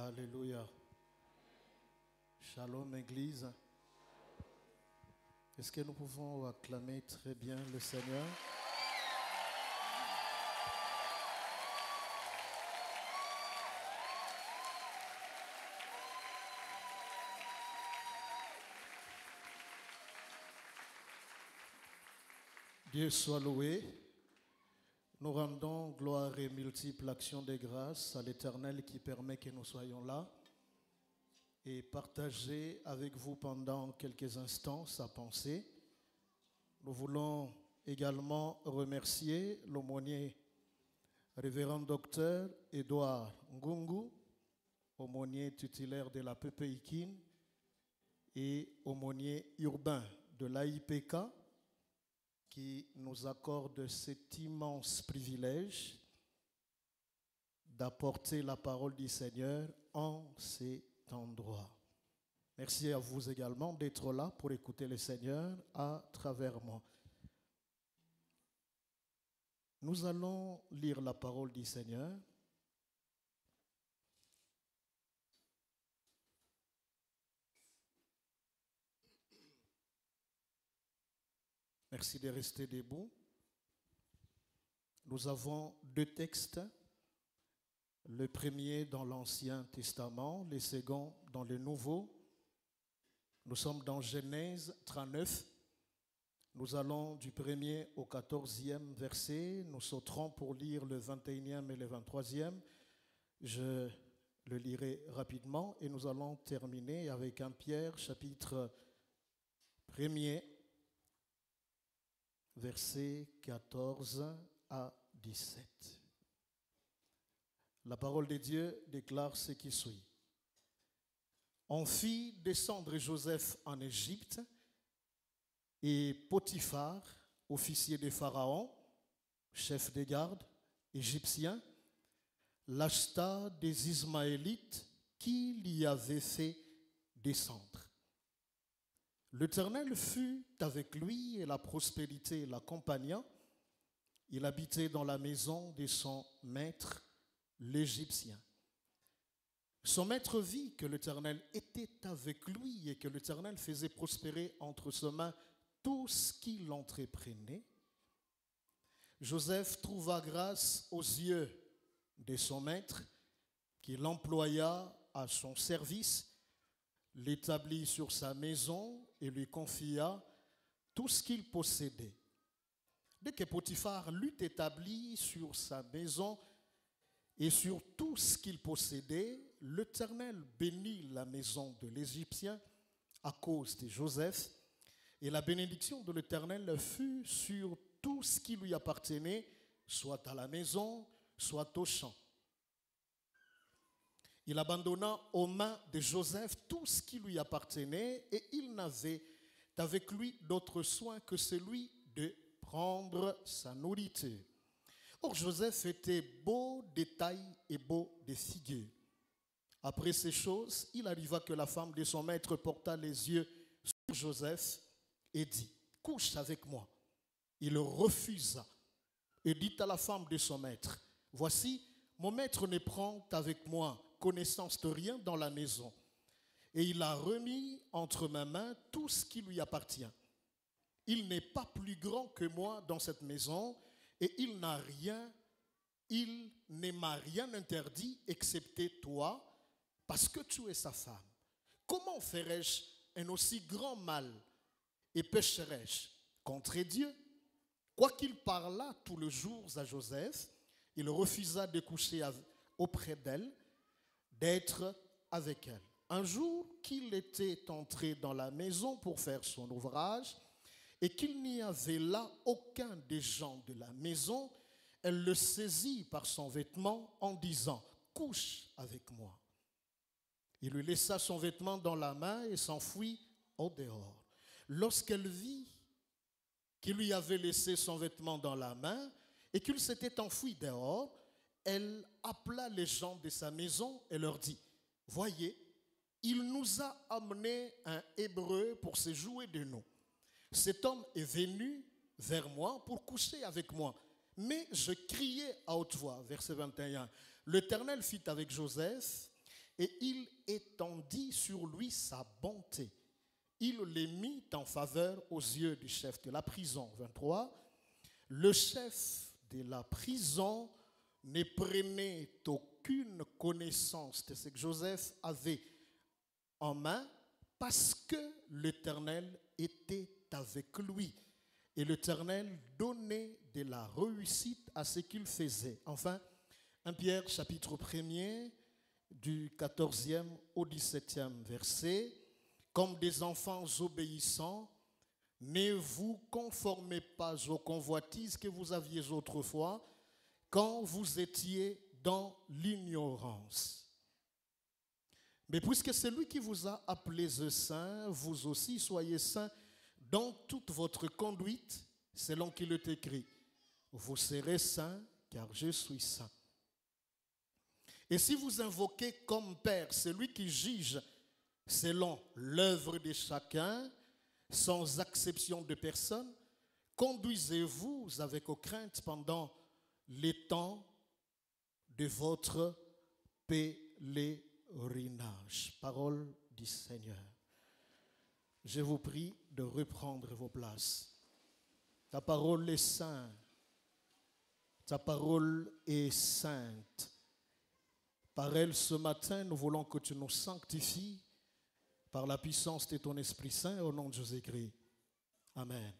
Alléluia. Shalom Église. Est-ce que nous pouvons acclamer très bien le Seigneur? Dieu soit loué. Nous rendons gloire et multiples actions de grâce à l'Éternel qui permet que nous soyons là et partager avec vous pendant quelques instants sa pensée. Nous voulons également remercier l'aumônier révérend docteur Edouard Ngungu, aumônier titulaire de la PPIKIN et aumônier urbain de l'AIPK, qui nous accorde cet immense privilège d'apporter la parole du Seigneur en cet endroit. Merci à vous également d'être là pour écouter le Seigneur à travers moi. Nous allons lire la parole du Seigneur. Merci de rester debout. Nous avons deux textes. Le premier dans l'Ancien Testament, le second dans le Nouveau. Nous sommes dans Genèse 39. Nous allons du 1er au 14e verset. Nous sauterons pour lire le 21e et le 23e. Je le lirai rapidement et nous allons terminer avec 1 Pierre chapitre 1er. Versets 14 à 17. La parole de Dieu déclare ce qui suit. On fit descendre Joseph en Égypte et Potiphar, officier de Pharaon, chef des gardes égyptien, l'acheta des Ismaélites qui l'y avaient fait descendre. L'Éternel fut avec lui et la prospérité l'accompagna. Il habitait dans la maison de son maître, l'Égyptien. Son maître vit que l'Éternel était avec lui et que l'Éternel faisait prospérer entre ses mains tout ce qu'il entreprenait. Joseph trouva grâce aux yeux de son maître, qui l'employa à son service, l'établit sur sa maison et lui confia tout ce qu'il possédait. Dès que Potiphar l'eut établi sur sa maison et sur tout ce qu'il possédait, l'Éternel bénit la maison de l'Égyptien à cause de Joseph, et la bénédiction de l'Éternel fut sur tout ce qui lui appartenait, soit à la maison, soit au champ. Il abandonna aux mains de Joseph tout ce qui lui appartenait et il n'avait avec lui d'autre soin que celui de prendre sa nourriture. Or Joseph était beau de taille et beau de figure. Après ces choses, il arriva que la femme de son maître porta les yeux sur Joseph et dit « Couche avec moi ». Il refusa et dit à la femme de son maître « Voici, mon maître ne prend avec moi connaissance de rien dans la maison, et il a remis entre mes mains tout ce qui lui appartient. Il n'est pas plus grand que moi dans cette maison, et il ne m'a rien interdit excepté toi, parce que tu es sa femme. Comment ferais-je un aussi grand mal et pécherais-je contre Dieu? Quoiqu'il parlât tous les jours à Joseph, il refusa de coucher auprès d'elle, d'être avec elle. Un jour qu'il était entré dans la maison pour faire son ouvrage et qu'il n'y avait là aucun des gens de la maison, elle le saisit par son vêtement en disant « Couche avec moi ». Il lui laissa son vêtement dans la main et s'enfuit au dehors. Lorsqu'elle vit qu'il lui avait laissé son vêtement dans la main et qu'il s'était enfui dehors, elle appela les gens de sa maison et leur dit « Voyez, il nous a amené un Hébreu pour se jouer de nous. Cet homme est venu vers moi pour coucher avec moi. Mais je criais à haute voix. » Verset 21. L'Éternel fit avec Joseph et il étendit sur lui sa bonté. Il les mit en faveur aux yeux du chef de la prison. 23. Le chef de la prison ne prenait aucune connaissance de ce que Joseph avait en main parce que l'Éternel était avec lui. Et l'Éternel donnait de la réussite à ce qu'il faisait. Enfin, 1 Pierre chapitre 1er du 14e au 17e verset. Comme des enfants obéissants, ne vous conformez pas aux convoitises que vous aviez autrefois quand vous étiez dans l'ignorance. Mais puisque c'est lui qui vous a appelés saints, vous aussi soyez saints dans toute votre conduite, selon qu'il est écrit. Vous serez saints, car je suis saint. Et si vous invoquez comme Père celui qui juge selon l'œuvre de chacun, sans exception de personne, conduisez-vous avec crainte pendant les temps de votre pèlerinage. Parole du Seigneur. Je vous prie de reprendre vos places. Ta parole est sainte. Ta parole est sainte. Par elle, ce matin, nous voulons que tu nous sanctifies par la puissance de ton Esprit Saint, au nom de Jésus-Christ. Amen.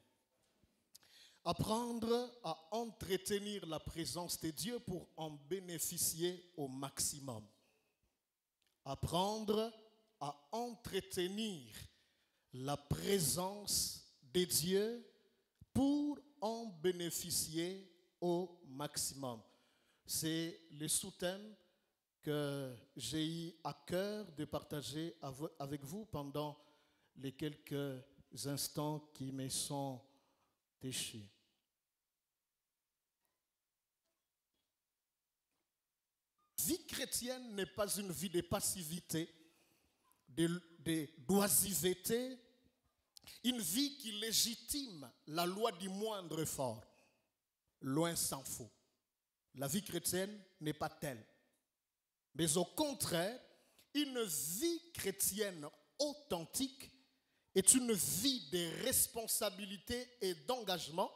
Apprendre à entretenir la présence de Dieu pour en bénéficier au maximum. Apprendre à entretenir la présence de Dieu pour en bénéficier au maximum. C'est le sous-thème que j'ai eu à cœur de partager avec vous pendant les quelques instants qui me sont déchus. Vie chrétienne n'est pas une vie de passivité, d'oisiveté, une vie qui légitime la loi du moindre effort. Loin s'en faut. La vie chrétienne n'est pas telle. Mais au contraire, une vie chrétienne authentique est une vie de responsabilité et d'engagement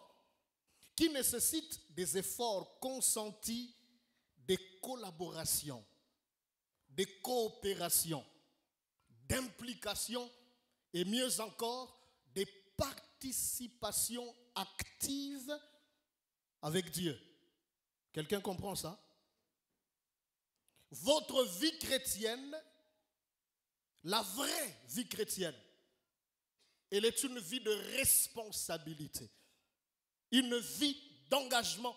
qui nécessite des efforts consentis, de collaboration, de coopération, d'implication et mieux encore, de participation active avec Dieu. Quelqu'un comprend ça? Votre vie chrétienne, la vraie vie chrétienne, elle est une vie de responsabilité, une vie d'engagement.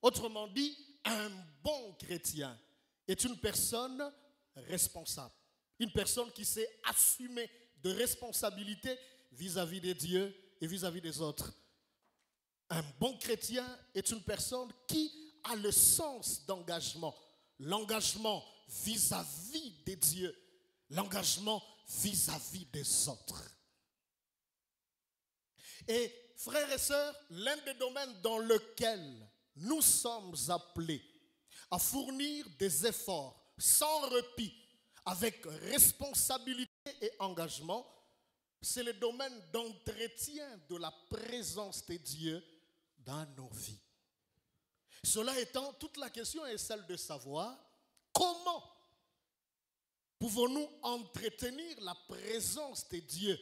Autrement dit, un bon chrétien est une personne responsable, une personne qui sait assumer de responsabilité vis-à-vis de Dieu et vis-à-vis des autres. Un bon chrétien est une personne qui a le sens d'engagement. L'engagement vis-à-vis de Dieu, l'engagement vis-à-vis des autres. Et frères et sœurs, l'un des domaines dans lequel nous sommes appelés à fournir des efforts sans répit, avec responsabilité et engagement, c'est le domaine d'entretien de la présence de Dieu dans nos vies. Cela étant, toute la question est celle de savoir comment pouvons-nous entretenir la présence de Dieu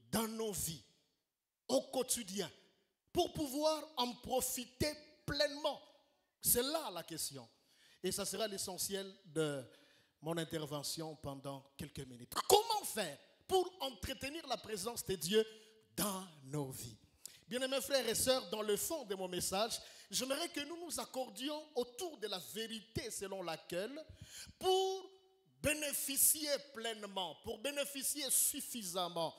dans nos vies, au quotidien, pour pouvoir en profiter pleinement. C'est là la question. Et ça sera l'essentiel de mon intervention pendant quelques minutes. Comment faire pour entretenir la présence de Dieu dans nos vies? Bien-aimés frères et sœurs, dans le fond de mon message, j'aimerais que nous nous accordions autour de la vérité selon laquelle, pour bénéficier pleinement, pour bénéficier suffisamment,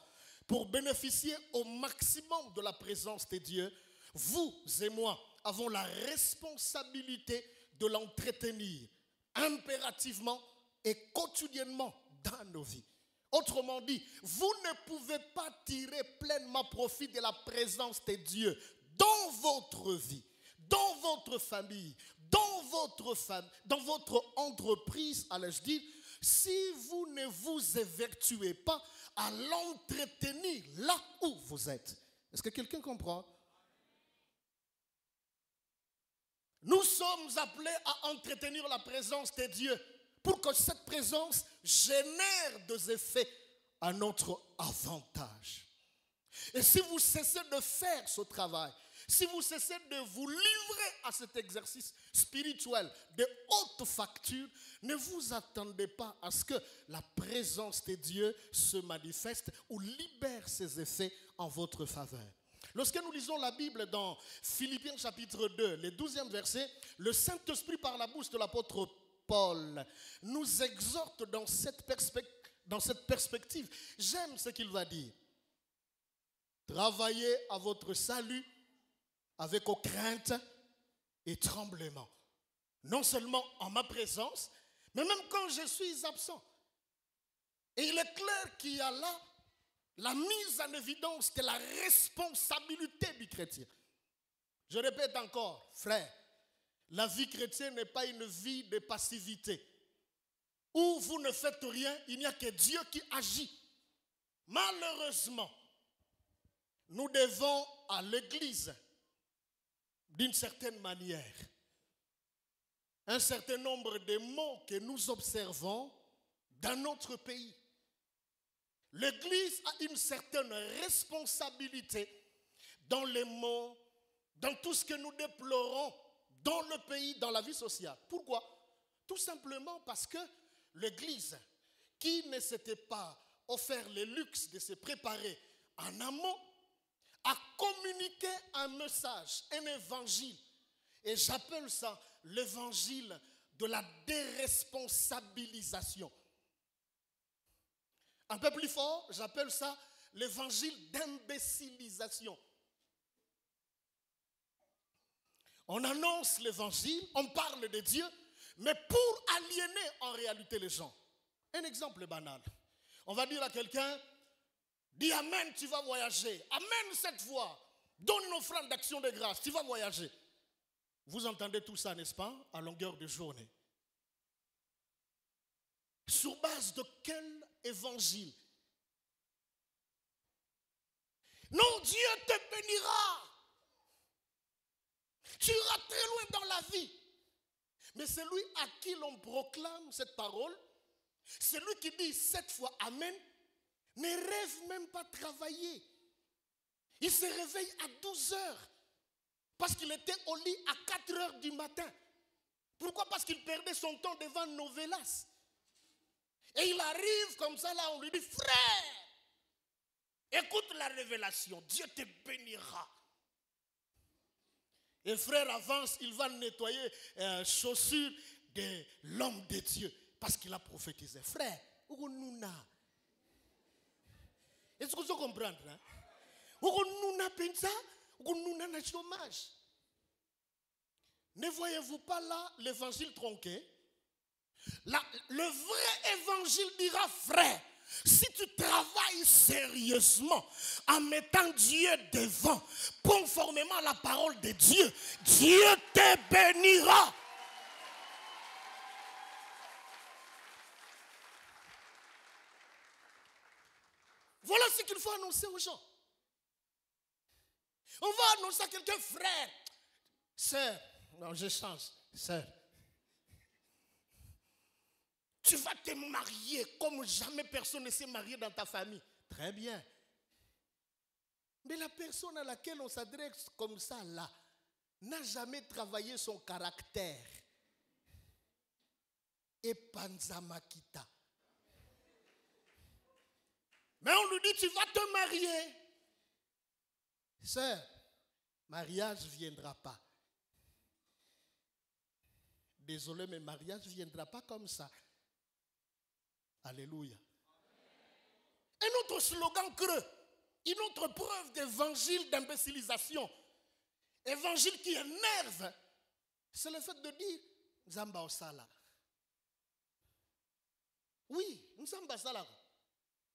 pour bénéficier au maximum de la présence de Dieu, vous et moi avons la responsabilité de l'entretenir impérativement et quotidiennement dans nos vies. Autrement dit, vous ne pouvez pas tirer pleinement profit de la présence de Dieu dans votre vie, dans votre famille, dans votre entreprise, allais-je dire, si vous ne vous évertuez pas à l'entretenir là où vous êtes. Est-ce que quelqu'un comprend? Nous sommes appelés à entretenir la présence de Dieu pour que cette présence génère des effets à notre avantage. Et si vous cessez de faire ce travail, si vous cessez de vous livrer à cet exercice spirituel de haute facture, ne vous attendez pas à ce que la présence de Dieu se manifeste ou libère ses effets en votre faveur. Lorsque nous lisons la Bible dans Philippiens chapitre 2, le 12e verset, le Saint-Esprit par la bouche de l'apôtre Paul nous exhorte dans cette perspective. J'aime ce qu'il va dire. Travaillez à votre salut avec crainte et tremblement. Non seulement en ma présence, mais même quand je suis absent. Et il est clair qu'il y a là la mise en évidence de la responsabilité du chrétien. Je répète encore, frère, la vie chrétienne n'est pas une vie de passivité. Où vous ne faites rien, il n'y a que Dieu qui agit. Malheureusement, nous devons à l'Église, d'une certaine manière, un certain nombre de mots que nous observons dans notre pays. L'Église a une certaine responsabilité dans les mots, dans tout ce que nous déplorons dans le pays, dans la vie sociale. Pourquoi? Tout simplement parce que l'Église, qui ne s'était pas offert le luxe de se préparer en amont, a communiqué un message, un évangile. Et j'appelle ça l'évangile de la déresponsabilisation. Un peu plus fort, j'appelle ça l'évangile d'imbécilisation. On annonce l'évangile, on parle de Dieu, mais pour aliéner en réalité les gens. Un exemple banal. On va dire à quelqu'un, dis Amen, tu vas voyager. Amen cette fois. Donne une offrande d'action de grâce, tu vas voyager. Vous entendez tout ça, n'est-ce pas, à longueur de journée. Sur base de quel évangile? Non, Dieu te bénira. Tu iras très loin dans la vie. Mais celui à qui l'on proclame cette parole, celui qui dit cette fois Amen, ne rêve même pas travailler. Il se réveille à 12 heures parce qu'il était au lit à 4 heures du matin. Pourquoi? Parce qu'il perdait son temps devant Novelas. Et il arrive comme ça, là, on lui dit, frère, écoute la révélation, Dieu te bénira. Et le frère avance, il va nettoyer les chaussures de l'homme de Dieu parce qu'il a prophétisé. Frère, est-ce que vous comprenez? Ne voyez-vous pas là l'évangile tronqué? Le vrai évangile dira, frère, si tu travailles sérieusement en mettant Dieu devant, conformément à la parole de Dieu, Dieu te bénira. Voilà ce qu'il faut annoncer aux gens. On va annoncer à quelqu'un, frère, sœur, non, je change, sœur. Tu vas te marier comme jamais personne ne s'est marié dans ta famille. Très bien. Mais la personne à laquelle on s'adresse comme ça là, n'a jamais travaillé son caractère. Et Panzamakita. Mais on lui dit, tu vas te marier. Sœur, mariage ne viendra pas. Désolé, mais mariage ne viendra pas comme ça. Alléluia. Un autre slogan creux, une autre preuve d'évangile d'imbécilisation, évangile qui énerve, c'est le fait de dire Nzamba Osala. Oui, Nzamba Osala.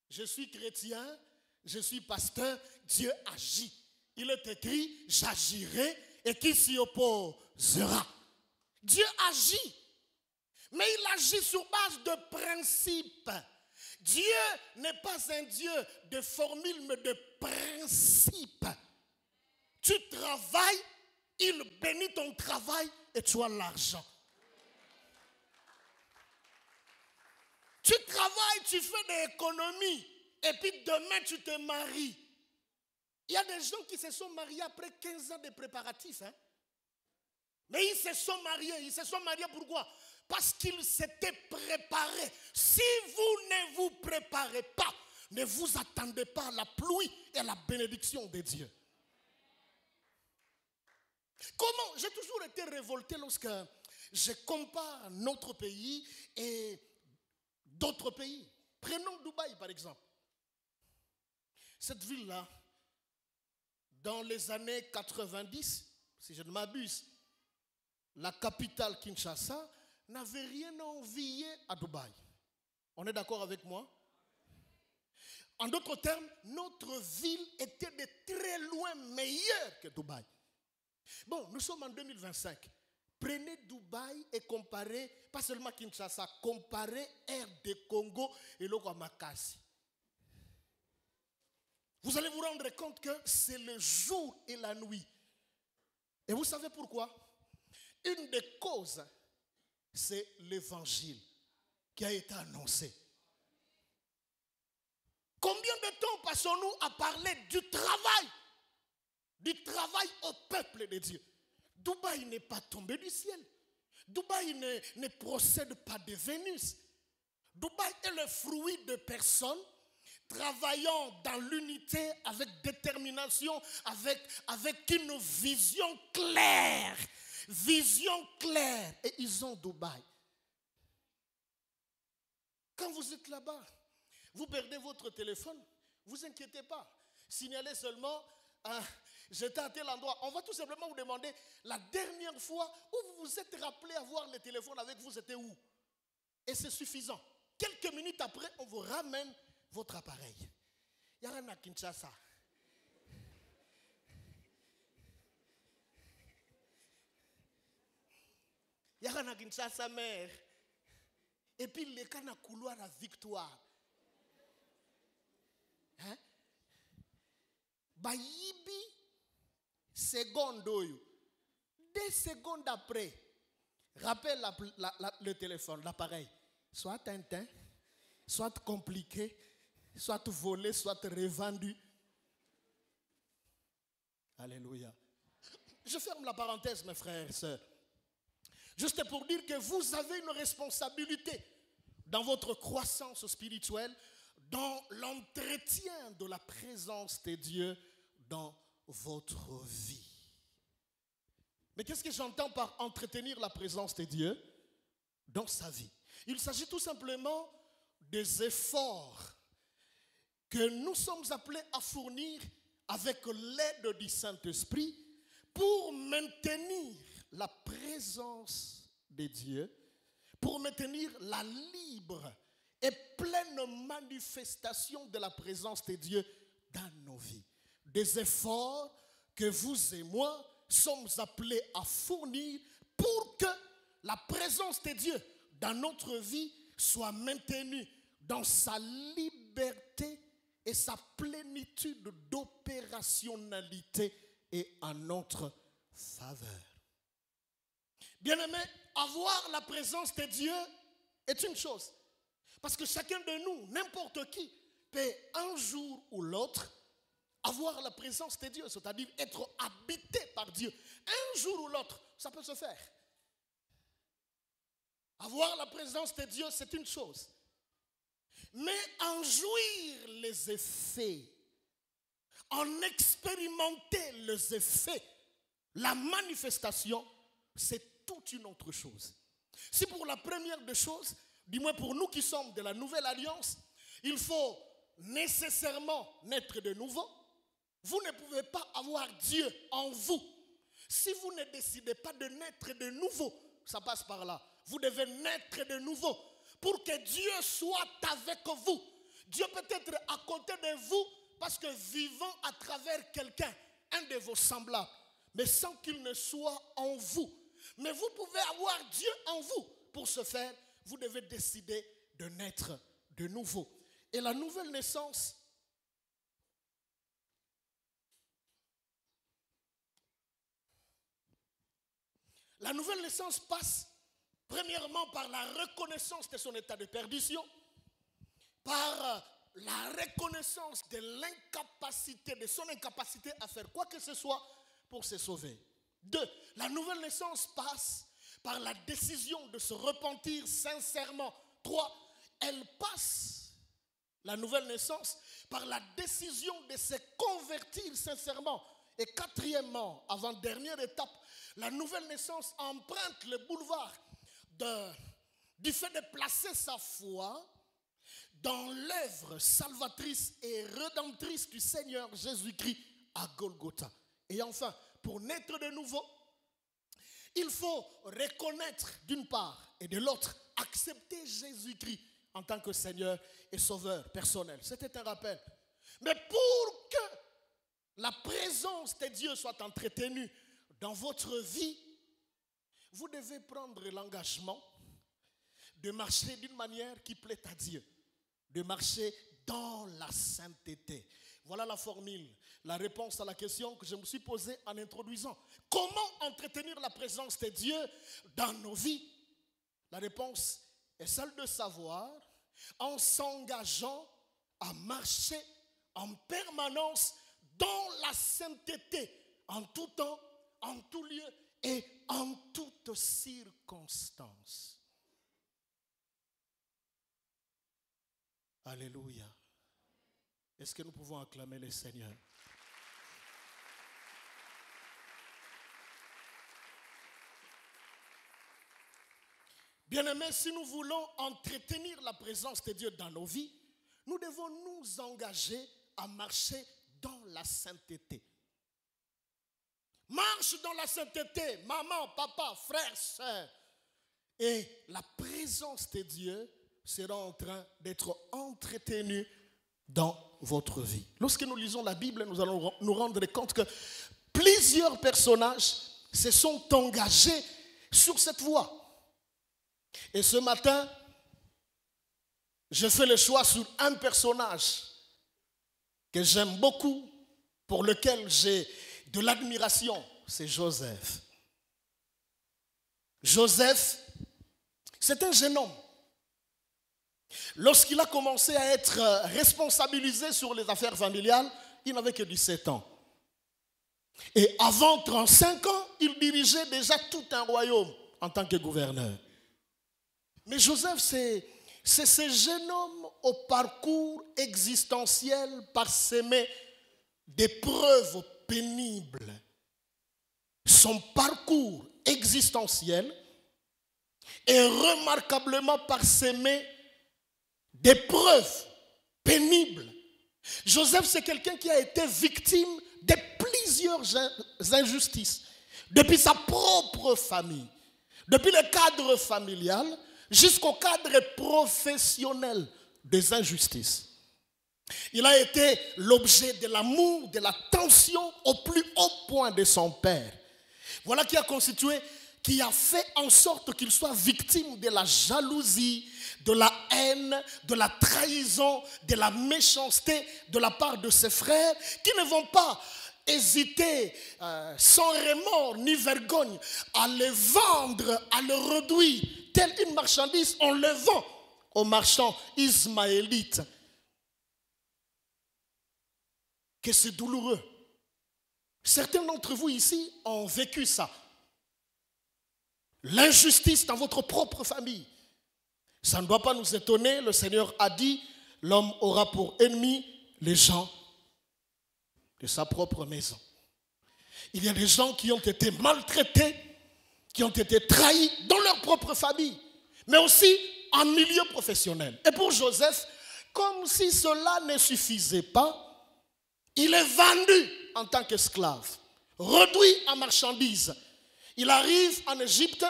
Je suis chrétien, je suis pasteur, Dieu agit. Il est écrit, j'agirai et qui s'y opposera. Dieu agit. Mais il agit sur base de principes. Dieu n'est pas un Dieu de formules, mais de principes. Tu travailles, il bénit ton travail et tu as l'argent. Tu travailles, tu fais des économies et puis demain tu te maries. Il y a des gens qui se sont mariés après 15 ans de préparatifs. Mais ils se sont mariés. Ils se sont mariés pourquoi? Parce qu'ils s'étaient préparés. Si vous ne vous préparez pas, ne vous attendez pas à la pluie et à la bénédiction de Dieu. Comment? J'ai toujours été révolté lorsque je compare notre pays et d'autres pays. Prenons Dubaï par exemple. Cette ville-là, dans les années 90, si je ne m'abuse, la capitale Kinshasa n'avait rien à envier à Dubaï. On est d'accord avec moi? En d'autres termes, notre ville était de très loin meilleure que Dubaï. Bon, nous sommes en 2025. Prenez Dubaï et comparez, pas seulement Kinshasa, comparez RD Congo et Loguamakasi. Vous allez vous rendre compte que c'est le jour et la nuit. Et vous savez pourquoi? Une des causes, c'est l'évangile qui a été annoncé. Combien de temps passons-nous à parler du travail au peuple de Dieu? Dubaï n'est pas tombé du ciel. Dubaï ne procède pas de Vénus. Dubaï est le fruit de personnes travaillant dans l'unité avec détermination, avec une vision claire. Vision claire. Et ils ont Dubaï. Quand vous êtes là-bas, vous perdez votre téléphone, vous inquiétez pas. Signalez seulement, j'étais à tel endroit. On va tout simplement vous demander, la dernière fois où vous vous êtes rappelé avoir le téléphone avec vous, c'était où? Et c'est suffisant. Quelques minutes après, on vous ramène votre appareil. Il y a rien à Kinshasa. Il y a rien à Kinshasa, mère. Et puis, les cas na couloir à victoire. Hein? Bayibi, seconde, 2 secondes après, rappelle le téléphone, l'appareil. Soit Tintin, soit compliqué, soit volé, soit revendu. Alléluia. Je ferme la parenthèse, mes frères et sœurs. Juste pour dire que vous avez une responsabilité dans votre croissance spirituelle, dans l'entretien de la présence de Dieu dans votre vie. Mais qu'est-ce que j'entends par entretenir la présence de Dieu dans sa vie? Il s'agit tout simplement des efforts que nous sommes appelés à fournir avec l'aide du Saint-Esprit pour maintenir la présence de Dieu, pour maintenir la libre et pleine manifestation de la présence de Dieu dans nos vies. Des efforts que vous et moi sommes appelés à fournir pour que la présence de Dieu dans notre vie soit maintenue dans sa liberté et sa plénitude d'opérationnalité et en notre faveur. Bien-aimés, avoir la présence de Dieu est une chose. Parce que chacun de nous, n'importe qui, peut un jour ou l'autre avoir la présence de Dieu, c'est-à-dire être habité par Dieu. Un jour ou l'autre, ça peut se faire. Avoir la présence de Dieu, c'est une chose. Mais en jouir les effets, en expérimenter les effets, la manifestation, c'est toute une autre chose. Si pour la première des choses, du moins pour nous qui sommes de la nouvelle alliance, il faut nécessairement naître de nouveau, vous ne pouvez pas avoir Dieu en vous. Si vous ne décidez pas de naître de nouveau, ça passe par là. Vous devez naître de nouveau pour que Dieu soit avec vous. Dieu peut être à côté de vous parce que vivant à travers quelqu'un, un de vos semblables, mais sans qu'il ne soit en vous. Mais vous pouvez avoir Dieu en vous pour ce faire, vous devez décider de naître de nouveau. Et la nouvelle naissance, passe premièrement par la reconnaissance de son état de perdition, par la reconnaissance de l'incapacité, de son incapacité à faire quoi que ce soit pour se sauver. 2. La nouvelle naissance passe par la décision de se repentir sincèrement. 3. Elle passe, la nouvelle naissance, par la décision de se convertir sincèrement. Et 4e, avant-dernière étape, la nouvelle naissance emprunte le boulevard du fait de placer sa foi dans l'œuvre salvatrice et rédemptrice du Seigneur Jésus-Christ à Golgotha. Et enfin, pour naître de nouveau, il faut reconnaître d'une part et de l'autre, accepter Jésus-Christ en tant que Seigneur et Sauveur personnel. C'était un rappel. Mais pour que la présence de Dieu soit entretenue dans votre vie, vous devez prendre l'engagement de marcher d'une manière qui plaît à Dieu, de marcher dans la sainteté. Voilà la formule, la réponse à la question que je me suis posée en introduisant. Comment entretenir la présence de Dieu dans nos vies? La réponse est celle de savoir en s'engageant à marcher en permanence dans la sainteté, en tout temps, en tout lieu et en toutes circonstances. Alléluia. Est-ce que nous pouvons acclamer le Seigneur? Bien-aimés, si nous voulons entretenir la présence de Dieu dans nos vies, nous devons nous engager à marcher dans la sainteté. Marche dans la sainteté, maman, papa, frère, soeur. Et la présence de Dieu sera en train d'être entretenue dans votre vie. Lorsque nous lisons la Bible, nous allons nous rendre compte que plusieurs personnages se sont engagés sur cette voie. Et ce matin, je fais le choix sur un personnage que j'aime beaucoup, pour lequel j'ai de l'admiration, c'est Joseph. Joseph, c'est un jeune homme. Lorsqu'il a commencé à être responsabilisé sur les affaires familiales, il n'avait que 17 ans. Et avant 35 ans, il dirigeait déjà tout un royaume en tant que gouverneur. Mais Joseph, c'est ce jeune homme au parcours existentiel parsemé d'épreuves pénibles. Son parcours existentiel est remarquablement parsemé d'épreuves pénibles. Joseph, c'est quelqu'un qui a été victime de plusieurs injustices. Depuis sa propre famille, depuis le cadre familial, jusqu'au cadre professionnel des injustices. Il a été l'objet de l'amour, de l'attention au plus haut point de son père. Voilà qui a fait en sorte qu'il soit victime de la jalousie, de la haine, de la trahison, de la méchanceté de la part de ses frères qui ne vont pas hésiter sans remords ni vergogne à le vendre, à le réduire telle une marchandise. On le vend aux marchands ismaélites. Que c'est douloureux. Certains d'entre vous ici ont vécu ça. L'injustice dans votre propre famille. Ça ne doit pas nous étonner. Le Seigneur a dit, l'homme aura pour ennemi les gens de sa propre maison. Il y a des gens qui ont été maltraités, qui ont été trahis dans leur propre famille, mais aussi en milieu professionnel. Et pour Joseph, comme si cela ne suffisait pas, il est vendu en tant qu'esclave, réduit en marchandise. Il arrive en Égypte,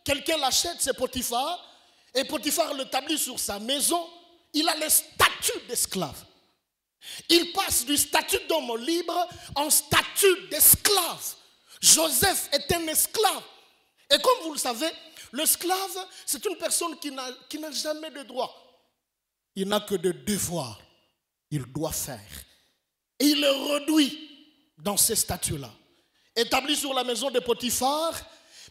quelqu'un l'achète, c'est Potiphar, et Potiphar l'établit sur sa maison. Il a le statut d'esclave. Il passe du statut d'homme libre en statut d'esclave. Joseph est un esclave. Et comme vous le savez, L'esclave, c'est une personne qui n'a jamais de droit. Il n'a que de devoirs. Il doit faire. Et il est réduit dans ces statuts-là. Établi sur la maison de Potiphar,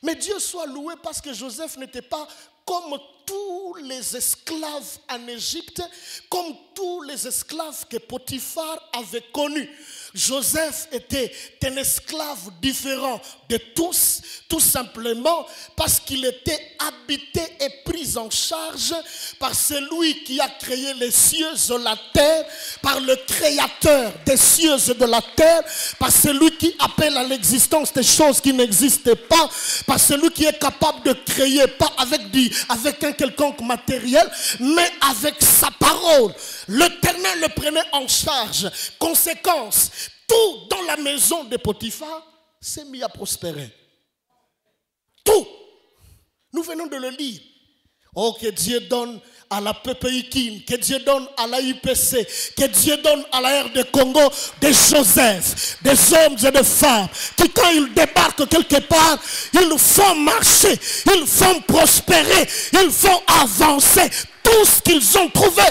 mais Dieu soit loué parce que Joseph n'était pas comme tous les esclaves en Égypte, comme tous les esclaves que Potiphar avait connus. Joseph était un esclave différent de tous, tout simplement parce qu'il était habité et pris en charge par celui qui a créé les cieux et la terre, par le créateur des cieux et de la terre, par celui qui appelle à l'existence des choses qui n'existent pas, par celui qui est capable de créer, pas avec un quelconque matériel, mais avec sa parole. L'Éternel le prenait en charge. Conséquence, tout dans la maison de Potiphar s'est mis à prospérer. Tout. Nous venons de le lire. Oh, que Dieu donne à la PPIKIN, que Dieu donne à la IPC, que Dieu donne à la R de Congo des Joseph, des hommes et des femmes qui, quand ils débarquent quelque part, ils font marcher, ils font prospérer, ils font avancer tout ce qu'ils ont trouvé.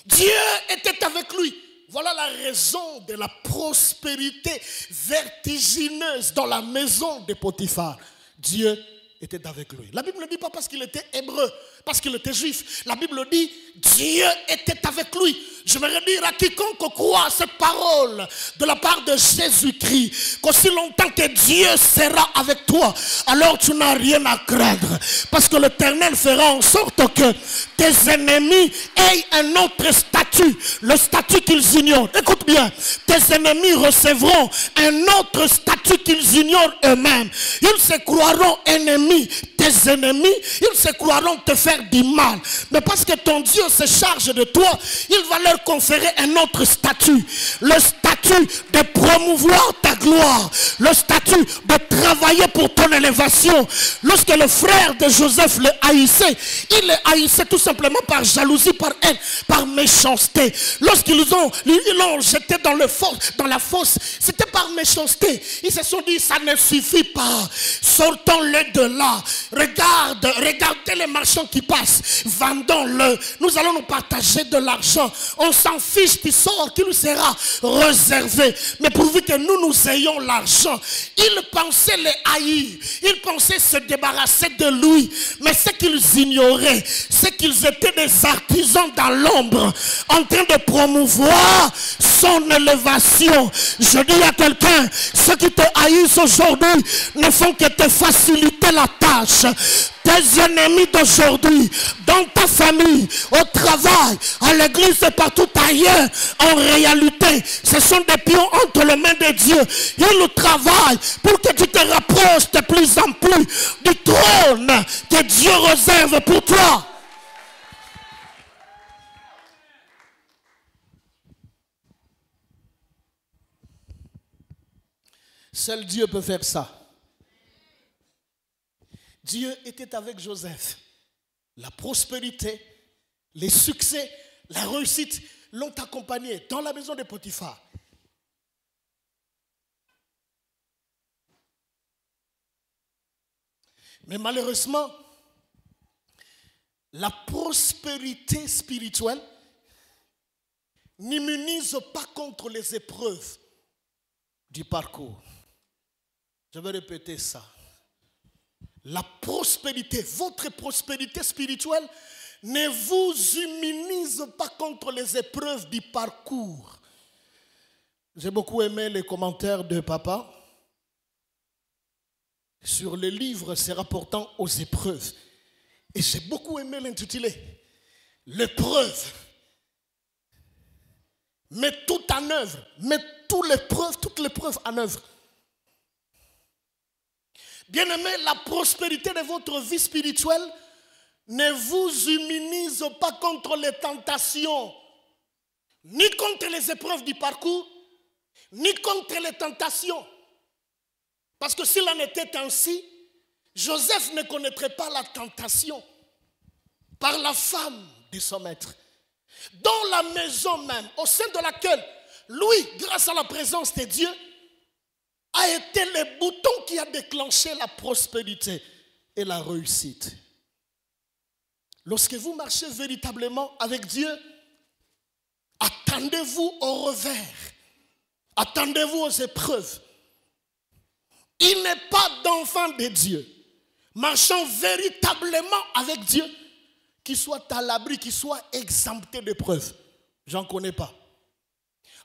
Dieu était avec lui. Voilà la raison de la prospérité vertigineuse dans la maison de Potiphar. Dieu était avec lui. La Bible ne dit pas parce qu'il était hébreu, parce qu'il était juif. La Bible dit Dieu était avec lui. Je voudrais dire à quiconque croit à cette parole de la part de Jésus-Christ, qu'aussi longtemps que Dieu sera avec toi, alors tu n'as rien à craindre. Parce que l'Éternel fera en sorte que tes ennemis aient un autre statut, le statut qu'ils ignorent. Écoute bien, tes ennemis recevront un autre statut qu'ils ignorent eux-mêmes. Ils se croiront ennemis, tes ennemis, ils se croiront te faire du mal. Mais parce que ton Dieu se charge de toi, il va leur conférer un autre statut. Le statut de promouvoir ta gloire. Le statut de travailler pour ton élévation. Lorsque le frère de Joseph le haïssait, il le haïssait tout simplement par jalousie, par haine, par méchanceté. Lorsqu'ils l'ont jeté dans la fosse, c'était par méchanceté. Ils se sont dit, ça ne suffit pas. Sortons-le de là. Regardez les marchands qui passent. Vendons-le. Nous allons nous partager de l'argent. On s'en fiche du sort qui nous sera réservé. Mais pourvu que nous ayons l'argent. Ils pensaient les haïr. Ils pensaient se débarrasser de lui. Mais ce qu'ils ignoraient, c'est qu'ils étaient des artisans dans l'ombre, en train de promouvoir son élévation. Je dis à quelqu'un, ceux qui te haïssent aujourd'hui ne font que te faciliter la tâche. Tes ennemis d'aujourd'hui, dans ta famille, au travail, à l'église et partout ailleurs, en réalité, ce sont des pions entre les mains de Dieu. Ils travaillent pour que tu te rapproches de plus en plus du trône que Dieu réserve pour toi. Seul Dieu peut faire ça. Dieu était avec Joseph. La prospérité, les succès, la réussite l'ont accompagné dans la maison de Potiphar. Mais malheureusement, la prospérité spirituelle n'immunise pas contre les épreuves du parcours. Je vais répéter ça. La prospérité, votre prospérité spirituelle ne vous immunise pas contre les épreuves du parcours. J'ai beaucoup aimé les commentaires de papa sur le livre se rapportant aux épreuves. Et j'ai beaucoup aimé l'intitulé. L'épreuve. Mets tout en œuvre. Mets toutes les preuves en œuvre. Bien-aimé, la prospérité de votre vie spirituelle ne vous immunise pas contre les tentations, ni contre les épreuves du parcours, ni contre les tentations. Parce que s'il en était ainsi, Joseph ne connaîtrait pas la tentation par la femme de son maître. Dans la maison même, au sein de laquelle, lui, grâce à la présence de Dieu, a été le bouton qui a déclenché la prospérité et la réussite. Lorsque vous marchez véritablement avec Dieu, attendez-vous au revers. Attendez-vous aux épreuves. Il n'est pas d'enfant de Dieu, marchant véritablement avec Dieu, qui soit à l'abri, qui soit exempté d'épreuves. J'en connais pas.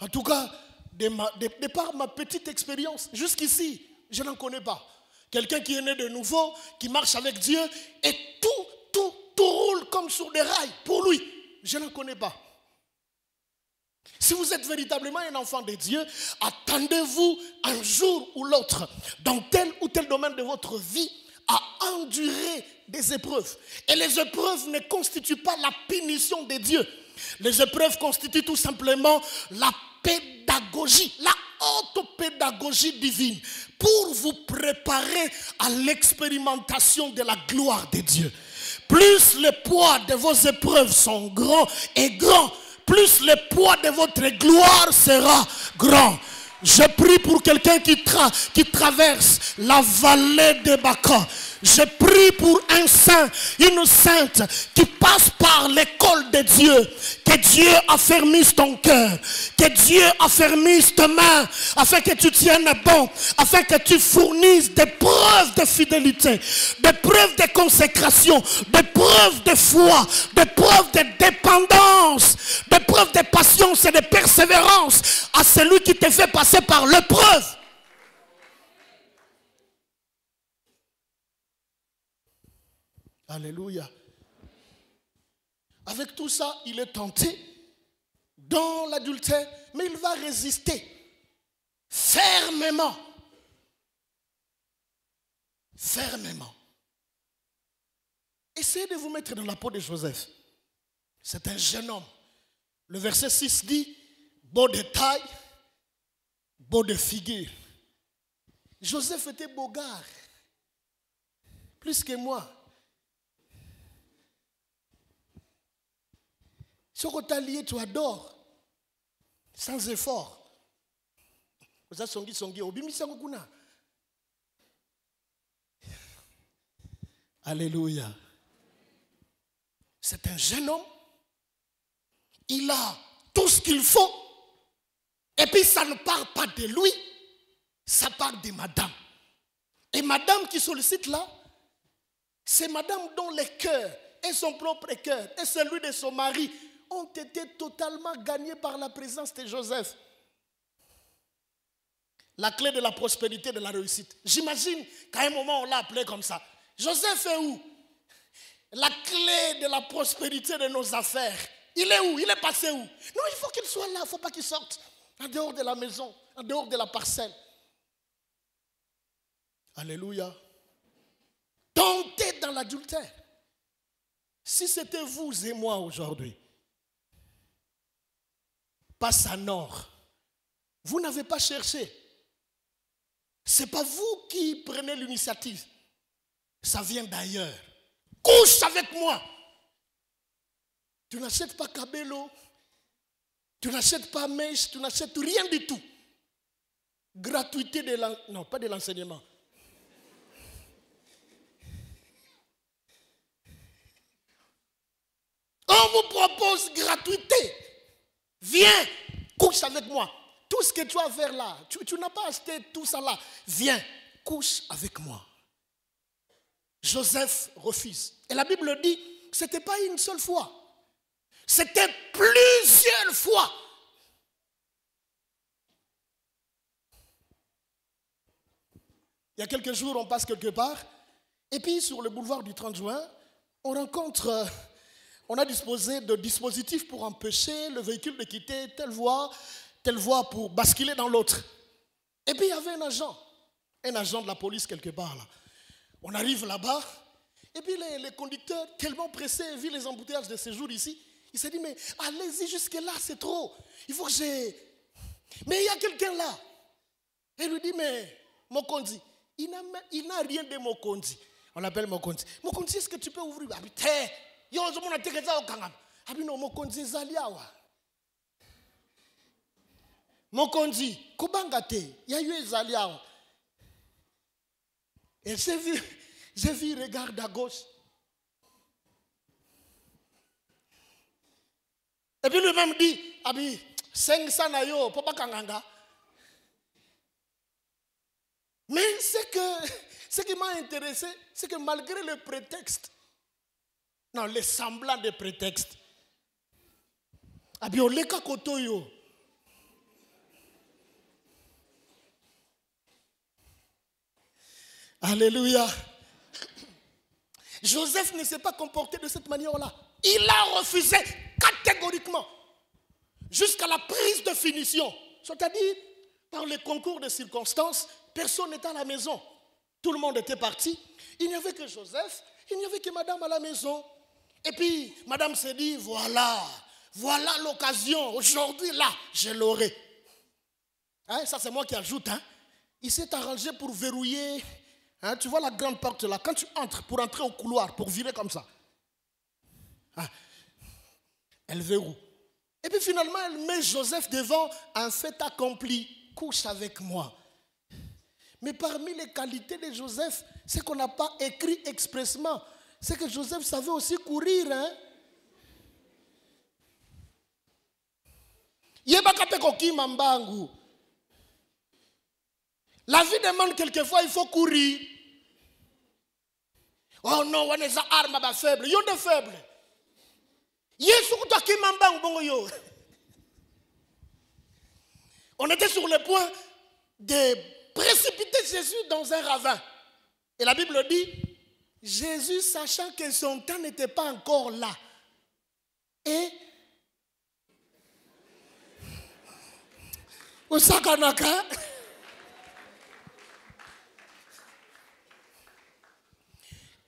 En tout cas, de par ma petite expérience, jusqu'ici, je n'en connais pas. Quelqu'un qui est né de nouveau, qui marche avec Dieu, et tout roule comme sur des rails. Pour lui, je n'en connais pas. Si vous êtes véritablement un enfant de Dieu, attendez-vous un jour ou l'autre, dans tel ou tel domaine de votre vie, à endurer des épreuves. Et les épreuves ne constituent pas la punition de Dieu. Les épreuves constituent tout simplement la pédagogie, la haute pédagogie divine, pour vous préparer à l'expérimentation de la gloire de Dieu. Plus le poids de vos épreuves sont grands et grands, plus le poids de votre gloire sera grand. Je prie pour quelqu'un qui traverse la vallée de Baca. Je prie pour un saint, une sainte qui passe par l'école de Dieu. Que Dieu affermisse ton cœur. Que Dieu affermisse tes mains. Afin que tu tiennes bon. Afin que tu fournisses des preuves de fidélité. Des preuves de consécration. Des preuves de foi. Des preuves de dépendance. Des preuves de patience et de persévérance à celui qui te fait passer par l'épreuve. Alléluia. Avec tout ça, il est tenté dans l'adultère, mais il va résister fermement. Fermement. Essayez de vous mettre dans la peau de Joseph. C'est un jeune homme. Le verset 6 dit, beau de taille, beau de figure. Joseph était bogard, plus que moi. Ce que tu as lié, tu adores, sans effort. Alléluia. C'est un jeune homme. Il a tout ce qu'il faut. Et puis ça ne part pas de lui. Ça part de madame. Et madame qui sollicite là, c'est madame dont le cœur et son propre cœur et celui de son mari ont été totalement gagnés par la présence de Joseph. La clé de la prospérité, de la réussite. J'imagine qu'à un moment on l'a appelé comme ça. Joseph est où? La clé de la prospérité de nos affaires. Il est où? Il est passé où? Non, il faut qu'il soit là, il ne faut pas qu'il sorte. En dehors de la maison, en dehors de la parcelle. Alléluia. Tenté dans l'adultère. Si c'était vous et moi aujourd'hui, passe à nord. Vous n'avez pas cherché. Ce n'est pas vous qui prenez l'initiative. Ça vient d'ailleurs. Couche avec moi. Tu n'achètes pas Cabello. Tu n'achètes pas Mèche. Tu n'achètes rien du tout. Gratuité de l'enseignement. Non, pas de l'enseignement. On vous propose gratuité. Viens, couche avec moi. Tout ce que tu as à faire là, tu n'as pas acheté tout ça là. Viens, couche avec moi. Joseph refuse. Et la Bible dit, ce n'était pas une seule fois. C'était plusieurs fois. Il y a quelques jours, on passe quelque part. Et puis, sur le boulevard du 30 juin, on a disposé de dispositifs pour empêcher le véhicule de quitter telle voie pour basculer dans l'autre. Et puis il y avait un agent de la police quelque part là. On arrive là-bas, et puis les conducteurs, tellement pressés, vu les embouteillages de ces jours ici, il s'est dit, mais allez-y jusque-là, c'est trop. Il faut que j'ai... Mais il y a quelqu'un là. Et il lui dit, mais Mokondi, il n'a rien de Mokondi. On l'appelle Mokondi. Mokondi, est-ce que tu peux ouvrir? Mokondi, Kobangate, Yayu Zaliawa. Et j'ai vu, il regarde à gauche. Et puis lui-même dit, Abi, 500 nayo, papa kanganga. Mais ce qui m'a intéressé, c'est que malgré le prétexte, non, le semblant de prétexte, Abi, on l'a kakotoyo. Alléluia. Joseph ne s'est pas comporté de cette manière-là. Il a refusé catégoriquement jusqu'à la prise de finition. C'est-à-dire, par les concours de circonstances, personne n'était à la maison. Tout le monde était parti. Il n'y avait que Joseph, il n'y avait que madame à la maison. Et puis, madame s'est dit, voilà l'occasion. Aujourd'hui, là, je l'aurai. Hein, ça, c'est moi qui ajoute. Hein. Il s'est arrangé pour verrouiller. Hein, tu vois la grande porte là. Quand tu entres pour entrer au couloir, pour virer comme ça. Hein, elle verrouille. Et puis finalement, elle met Joseph devant un fait accompli. Couche avec moi. Mais parmi les qualités de Joseph, c'est qu'on n'a pas écrit expressement. C'est que Joseph savait aussi courir. Hein? La vie demande quelquefois, il faut courir. Oh non, on est des armes faibles. Il y a des faibles. On était sur le point de précipiter Jésus dans un ravin. Et la Bible dit, Jésus, sachant que son temps n'était pas encore là, et au Sakanaka,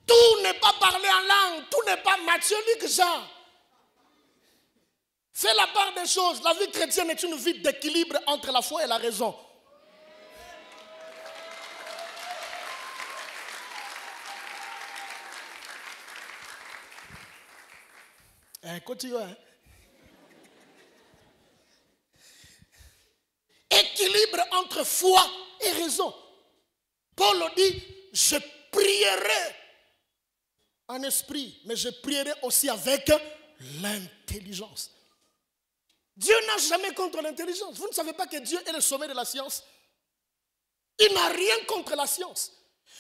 tout n'est pas parlé en langue, tout n'est pas Matthieu, Luc, Jean. Fais la part des choses. La vie chrétienne est une vie d'équilibre entre la foi et la raison. Continue. Hein? Équilibre entre foi et raison. Paul dit, je prierai en esprit, mais je prierai aussi avec l'intelligence. Dieu n'a jamais contre l'intelligence. Vous ne savez pas que Dieu est le sommet de la science? Il n'a rien contre la science.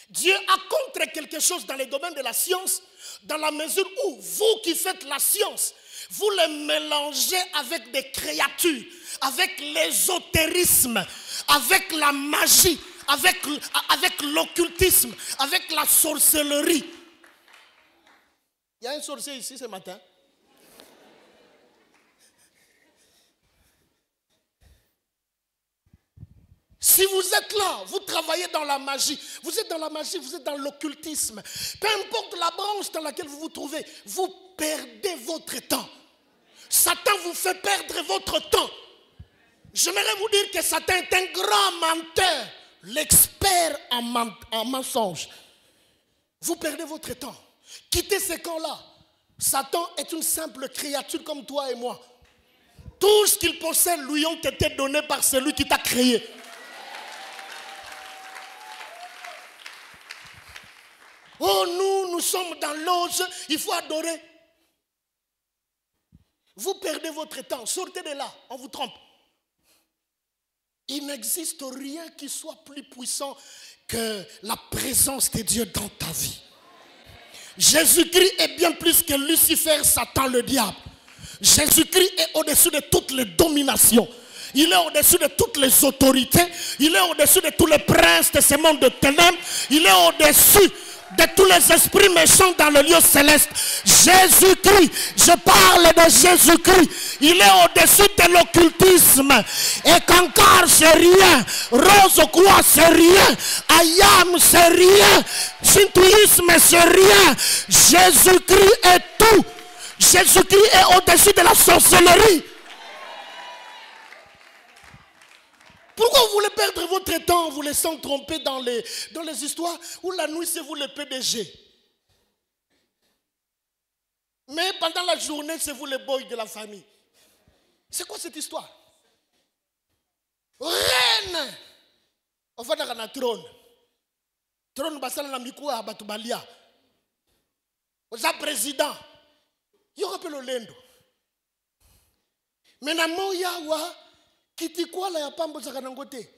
Dieu a contre quelque chose dans le domaine de la science, dans la mesure où vous qui faites la science, vous le mélangez avec des créatures, avec l'ésotérisme, avec la magie, avec l'occultisme, avec la sorcellerie. Il y a un sorcier ici ce matin. Si vous êtes là, vous travaillez dans la magie, vous êtes dans la magie, vous êtes dans l'occultisme, peu importe la branche dans laquelle vous vous trouvez, vous perdez votre temps. Satan vous fait perdre votre temps. J'aimerais vous dire que Satan est un grand menteur, l'expert en mensonge. Vous perdez votre temps. Quittez ces camps-là. Satan est une simple créature comme toi et moi. Tout ce qu'il possède lui ont été donnés par celui qui t'a créé. Oh, nous sommes dans l'auge, il faut adorer. Vous perdez votre temps, sortez de là, on vous trompe. Il n'existe rien qui soit plus puissant que la présence de Dieu dans ta vie. Jésus-Christ est bien plus que Lucifer, Satan, le diable. Jésus-Christ est au-dessus de toutes les dominations. Il est au-dessus de toutes les autorités. Il est au-dessus de tous les princes de ce monde de ténèbres. Il est au-dessus de tous les esprits méchants dans le lieu céleste. Jésus-Christ, je parle de Jésus-Christ. Il est au-dessus de l'occultisme. Et qu'encore c'est rien. Rose quoi c'est rien. Ayam c'est rien. Shintoïsme c'est rien. Jésus-Christ est tout. Jésus-Christ est au-dessus de la sorcellerie. Pourquoi vous voulez perdre votre temps en vous laissant tromper dans les histoires où la nuit c'est vous le PDG? Mais pendant la journée c'est vous le boy de la famille. C'est quoi cette histoire? Reine! On va dans la trône. Tron basala na mikuwa batubalia. Oza président. Yo rappelle Olendo. Mena moya wa kitikwala ya pambo za kanangote.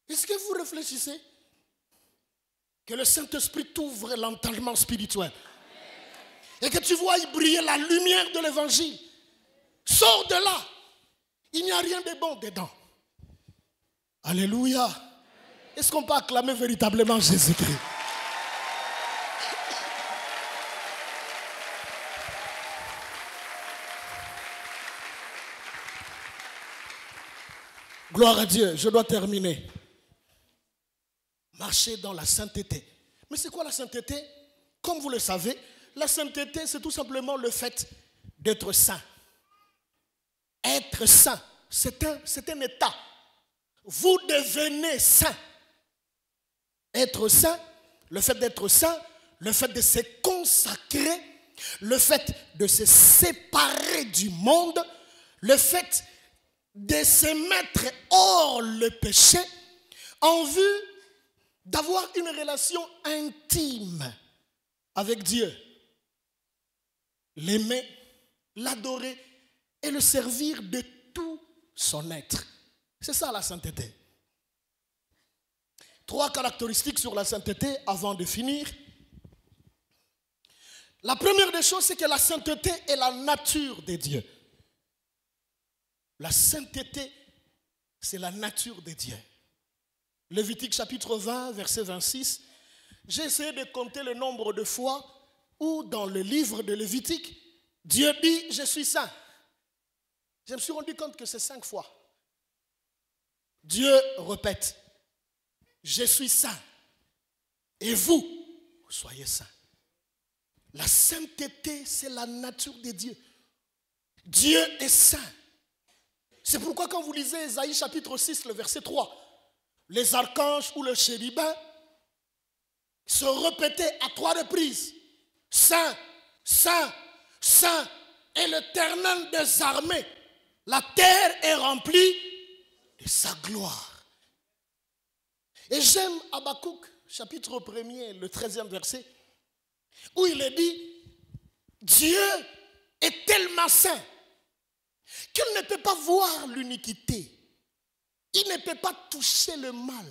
Est-ce que vous réfléchissez que le Saint-Esprit t'ouvre l'entendement spirituel et que tu vois y briller la lumière de l'évangile? Sors de là. Il n'y a rien de bon dedans. Alléluia. Est-ce qu'on peut acclamer véritablement Jésus-Christ? Gloire à Dieu. Je dois terminer. Marcher dans la sainteté. Mais c'est quoi la sainteté? Comme vous le savez, la sainteté, c'est tout simplement le fait d'être saint. Être saint, c'est un état. Vous devenez saint. Être saint, le fait d'être saint, le fait de se consacrer, le fait de se séparer du monde, le fait de se mettre hors le péché en vue d'avoir une relation intime avec Dieu. L'aimer, l'adorer et le servir de tout son être. C'est ça la sainteté. 3 caractéristiques sur la sainteté avant de finir. La première des choses, c'est que la sainteté est la nature de Dieu. La sainteté, c'est la nature de Dieu. Lévitique chapitre 20, verset 26. J'ai essayé de compter le nombre de fois où dans le livre de Lévitique, Dieu dit « Je suis saint ». Je me suis rendu compte que c'est 5 fois. Dieu répète « Je suis saint » et vous, soyez saints. La sainteté, c'est la nature de Dieu. Dieu est saint. C'est pourquoi quand vous lisez Ésaïe chapitre 6, le verset 3, les archanges ou le chérubin se répétaient à 3 reprises. Saint, saint, saint est l'Éternel des armées. La terre est remplie de sa gloire. Et j'aime Habakkuk, chapitre 1er, le 13e verset, où il est dit, Dieu est tellement saint qu'il ne peut pas voir l'iniquité. Il ne peut pas toucher le mal.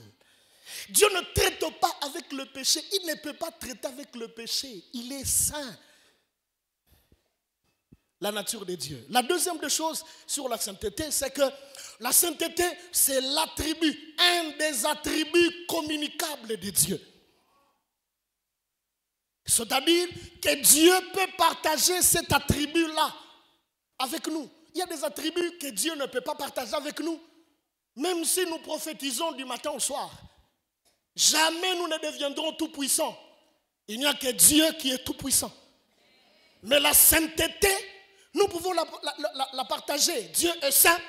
Dieu ne traite pas avec le péché. Il ne peut pas traiter avec le péché. Il est saint. La nature de Dieu. La deuxième des choses sur la sainteté, c'est que la sainteté, c'est l'attribut, un des attributs communicables de Dieu. C'est-à-dire que Dieu peut partager cet attribut-là avec nous. Il y a des attributs que Dieu ne peut pas partager avec nous. Même si nous prophétisons du matin au soir, jamais nous ne deviendrons tout puissants. Il n'y a que Dieu qui est tout puissant. Mais la sainteté, nous pouvons la partager. Dieu est saint.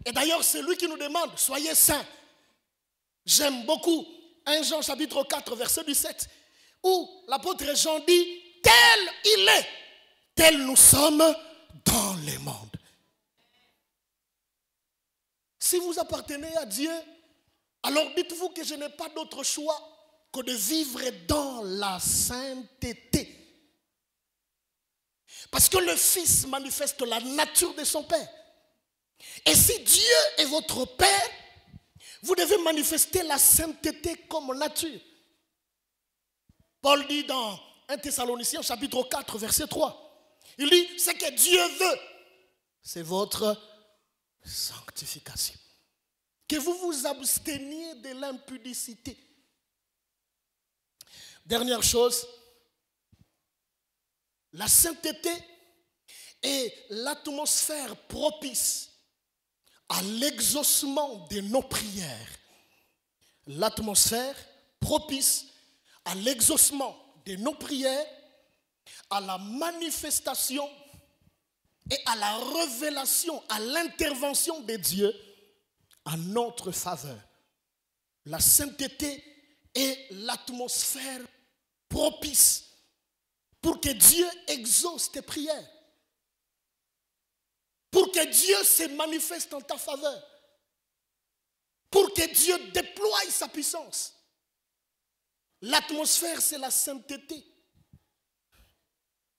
Et d'ailleurs, c'est lui qui nous demande, soyez saints. J'aime beaucoup 1 Jean chapitre 4, verset 17, où l'apôtre Jean dit, tel il est, tel nous sommes dans le monde. Si vous appartenez à Dieu, alors dites-vous que je n'ai pas d'autre choix que de vivre dans la sainteté. Parce que le Fils manifeste la nature de son Père. Et si Dieu est votre Père, vous devez manifester la sainteté comme nature. Paul dit dans 1 Thessaloniciens chapitre 4 verset 3, il dit, ce que Dieu veut, c'est votre sanctification. Que vous vous absteniez de l'impudicité. Dernière chose, la sainteté est l'atmosphère propice à l'exaucement de nos prières. L'atmosphère propice à l'exaucement de nos prières, à la manifestation et à la révélation, à l'intervention de Dieu en notre faveur. La sainteté est l'atmosphère propice pour que Dieu exauce tes prières, pour que Dieu se manifeste en ta faveur, pour que Dieu déploie sa puissance. L'atmosphère, c'est la sainteté.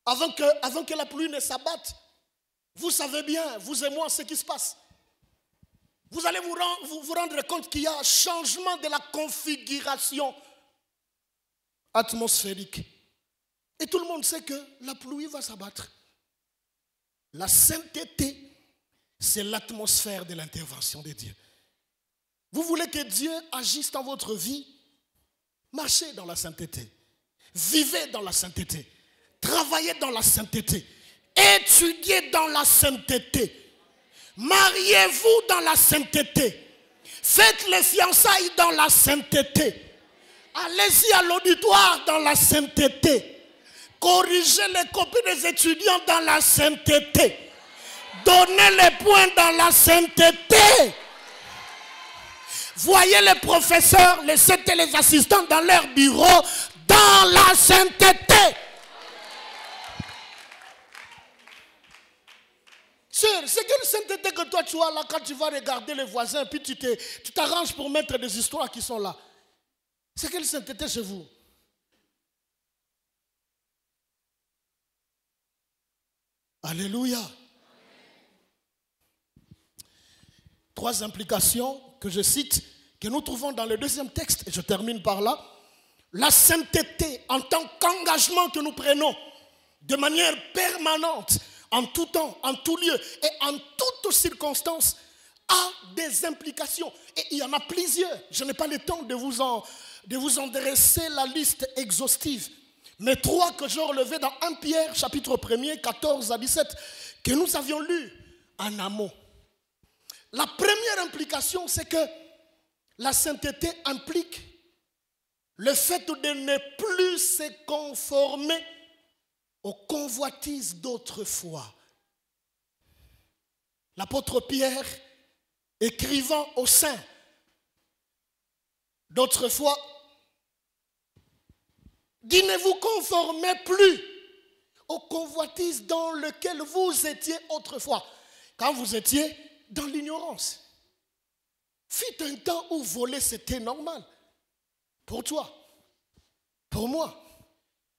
Avant que la pluie ne s'abatte, vous savez bien, vous et moi, ce qui se passe. Vous allez vous rendre compte qu'il y a un changement de la configuration atmosphérique. Et tout le monde sait que la pluie va s'abattre. La sainteté, c'est l'atmosphère de l'intervention de Dieu. Vous voulez que Dieu agisse dans votre vie? Marchez dans la sainteté. Vivez dans la sainteté. Travaillez dans la sainteté. Étudiez dans la sainteté. Mariez-vous dans la sainteté. Faites les fiançailles dans la sainteté. Allez-y à l'auditoire dans la sainteté. Corrigez les copies des étudiants dans la sainteté. Donnez les points dans la sainteté. Voyez les professeurs, les et les assistants dans leur bureau dans la sainteté. Sœur, c'est quelle sainteté que toi tu as là quand tu vas regarder les voisins puis tu t'arranges pour mettre des histoires qui sont là? C'est quelle sainteté chez vous? Alléluia. Trois implications que je cite, que nous trouvons dans le deuxième texte, et je termine par là. La sainteté en tant qu'engagement que nous prenons de manière permanente, en tout temps, en tout lieu et en toutes circonstances, a des implications. Et il y en a plusieurs. Je n'ai pas le temps de vous en dresser la liste exhaustive. Mais trois que j'ai relevés dans 1 Pierre, chapitre 1er, 14 à 17, que nous avions lus en amont. La première implication, c'est que la sainteté implique le fait de ne plus se conformer aux convoitises d'autrefois. L'apôtre Pierre, écrivant aux saints d'autrefois, dit: ne vous conformez plus aux convoitises dans lesquelles vous étiez autrefois, quand vous étiez dans l'ignorance. Fut un temps où voler c'était normal. Pour toi, pour moi.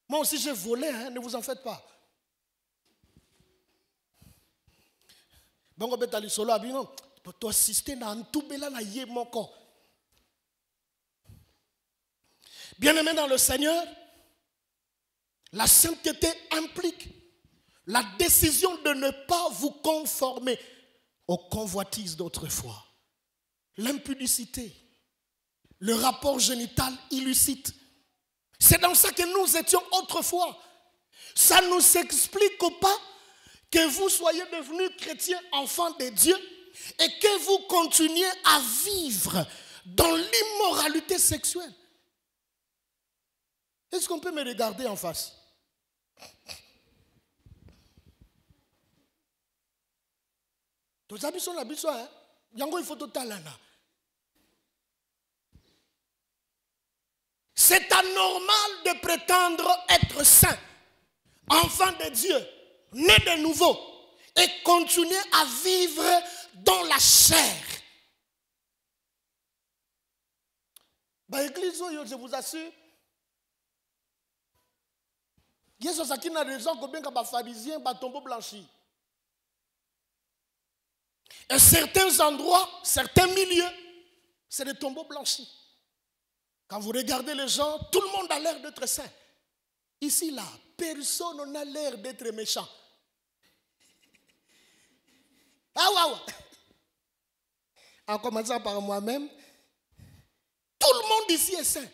Moi aussi j'ai volé, hein, ne vous en faites pas. Bongo betali solo abino, pour toi assister na ntubela na ye moko. Bien-aimés dans le Seigneur, la sainteté implique la décision de ne pas vous conformer aux convoitises d'autrefois. L'impudicité, le rapport génital illicite. C'est dans ça que nous étions autrefois. Ça ne nous explique pas que vous soyez devenus chrétiens, enfants de Dieu, et que vous continuez à vivre dans l'immoralité sexuelle. Est-ce qu'on peut me regarder en face? C'est anormal de prétendre être saint, enfant de Dieu, né de nouveau, et continuer à vivre dans la chair. L'église, je vous assure, il y a des qui ont raison que les pharisiens tombeau blanchi. Et certains endroits, certains milieux, c'est des tombeaux blanchis. Quand vous regardez les gens, tout le monde a l'air d'être saint. Ici, là, personne n'a l'air d'être méchant. Ah, waouh! En commençant par moi-même, tout le monde ici est saint.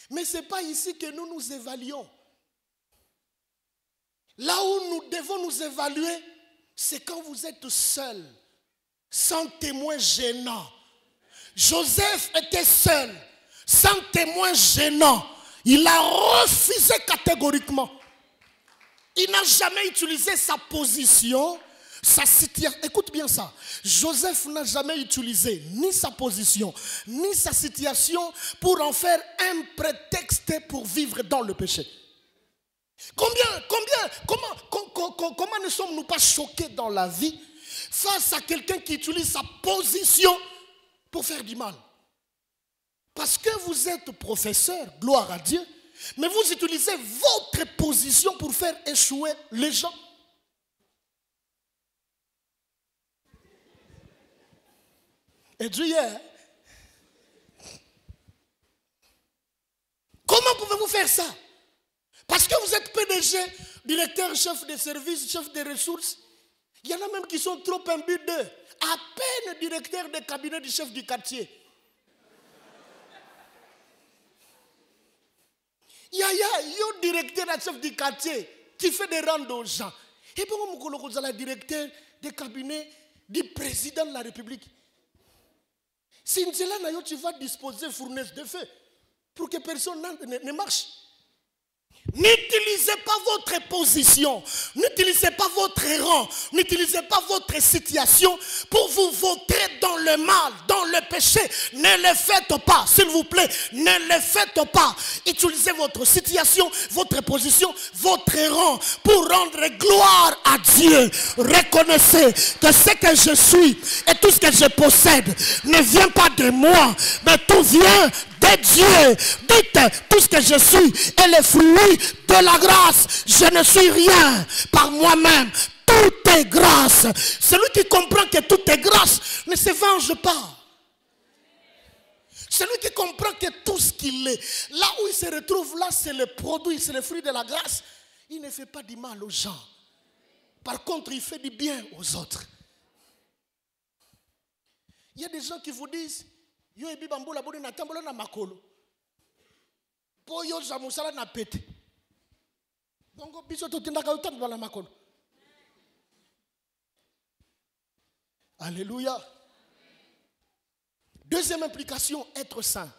Mais ce n'est pas ici que nous nous évaluons. Là où nous devons nous évaluer, c'est quand vous êtes seul, sans témoin gênant. Joseph était seul, sans témoin gênant. Il a refusé catégoriquement. Il n'a jamais utilisé sa position, sa situation. Écoute bien ça. Joseph n'a jamais utilisé ni sa position, ni sa situation pour en faire un prétexte pour vivre dans le péché. Comment ne sommes-nous pas choqués dans la vie face à quelqu'un qui utilise sa position pour faire du mal? Parce que vous êtes professeur, gloire à Dieu, mais vous utilisez votre position pour faire échouer les gens. Et Dieu y est. Comment pouvez-vous faire ça? Parce que vous êtes PDG, directeur, chef de service, chef de ressources. Il y en a même qui sont trop imbus d'eux. À peine directeur de cabinet du chef du quartier. Il y a un directeur et chef du quartier qui fait des rentes aux gens. Et puis, vous avez le directeur de cabinet du président de la République. Si tu vas disposer de fournaise de feu pour que personne ne marche. N'utilisez pas votre position, n'utilisez pas votre rang, n'utilisez pas votre situation pour vous vautrer dans le mal, dans le péché. Ne le faites pas, s'il vous plaît, ne le faites pas. Utilisez votre situation, votre position, votre rang pour rendre gloire à Dieu. Reconnaissez que ce que je suis et tout ce que je possède ne vient pas de moi, mais tout vient de Dieu. Dites, tout ce que je suis est le fruit de la grâce. Je ne suis rien par moi-même. Tout est grâce. Celui qui comprend que tout est grâce ne se venge pas. Celui qui comprend que tout ce qu'il est, là où il se retrouve, là c'est le produit, c'est le fruit de la grâce. Il ne fait pas du mal aux gens. Par contre, il fait du bien aux autres. Il y a des gens qui vous disent, yo ebi bambola boni na tambola na makolo. Po yo jamusala na pete. Donc biso to tindaka utambola na makolo. Alléluia. Deuxième implication, être saint.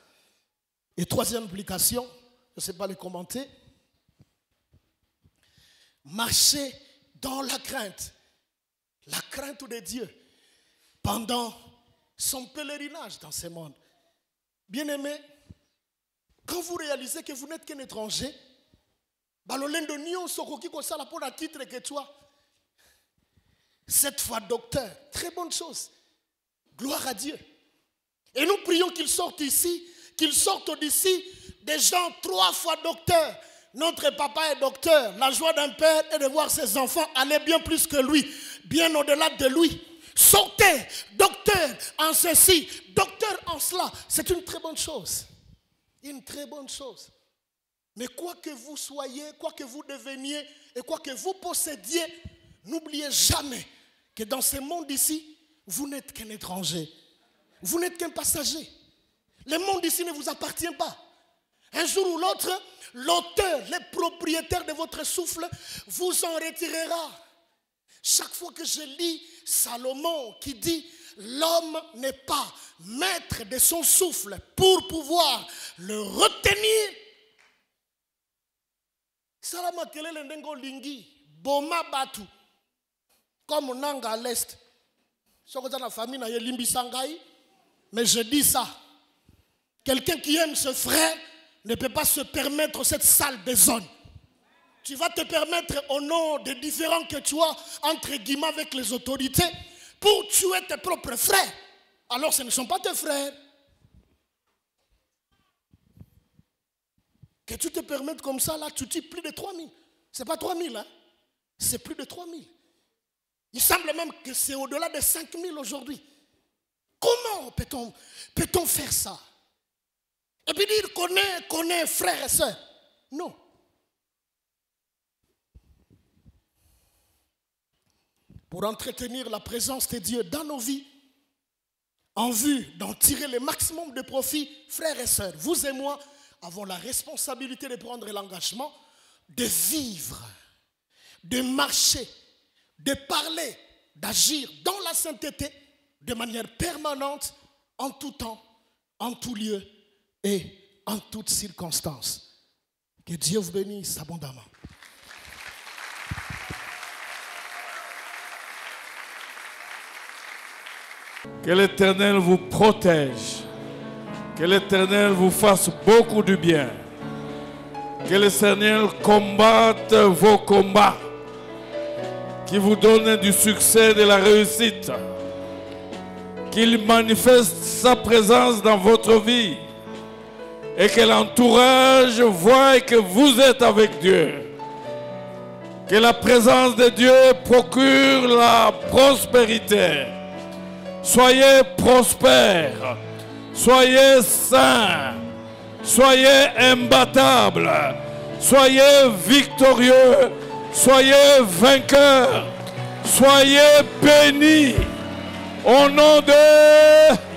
Et troisième implication, je ne sais pas les commenter. Marcher dans la crainte de Dieu pendant son pèlerinage dans ce monde. Bien-aimé, quand vous réalisez que vous n'êtes qu'un étranger, titre que toi, cette fois docteur, très bonne chose. Gloire à Dieu. Et nous prions qu'il sorte ici, qu'il sorte d'ici des gens 3 fois docteurs. Notre papa est docteur. La joie d'un père est de voir ses enfants aller bien plus que lui, bien au-delà de lui. Sortez, docteur en ceci, docteur en cela. C'est une très bonne chose. Une très bonne chose. Mais quoi que vous soyez, quoi que vous deveniez et quoi que vous possédiez, n'oubliez jamais que dans ce monde ici, vous n'êtes qu'un étranger. Vous n'êtes qu'un passager. Le monde ici ne vous appartient pas. Un jour ou l'autre, l'auteur, le propriétaire de votre souffle vous en retirera. Chaque fois que je lis Salomon qui dit « L'homme n'est pas maître de son souffle pour pouvoir le retenir », Salama kelele ndengo lingi, boma batu, comme on a à l'est. Soko na famille na yelimbi sangai, mais je dis ça. Quelqu'un qui aime ce frère ne peut pas se permettre cette sale besogne. Tu vas te permettre au nom des différends que tu as entre guillemets avec les autorités pour tuer tes propres frères. Alors ce ne sont pas tes frères. Que tu te permettes comme ça, là, tu tues plus de 3000. Ce n'est pas 3000, hein? C'est plus de 3000. Il semble même que c'est au-delà de 5000 aujourd'hui. Comment peut-on faire ça? Et puis dire connaît frères et sœurs. Non. Pour entretenir la présence de Dieu dans nos vies, en vue d'en tirer le maximum de profit, frères et sœurs, vous et moi avons la responsabilité de prendre l'engagement de vivre, de marcher, de parler, d'agir dans la sainteté de manière permanente, en tout temps, en tout lieu et en toutes circonstances. Que Dieu vous bénisse abondamment. Que l'Éternel vous protège. Que l'Éternel vous fasse beaucoup de bien. Que l'Éternel combatte vos combats. Qu'il vous donne du succès, de la réussite. Qu'il manifeste sa présence dans votre vie. et que l'entourage voie que vous êtes avec Dieu. Que la présence de Dieu procure la prospérité. Soyez prospères, soyez saints, soyez imbattables, soyez victorieux, soyez vainqueurs, soyez bénis. Au nom de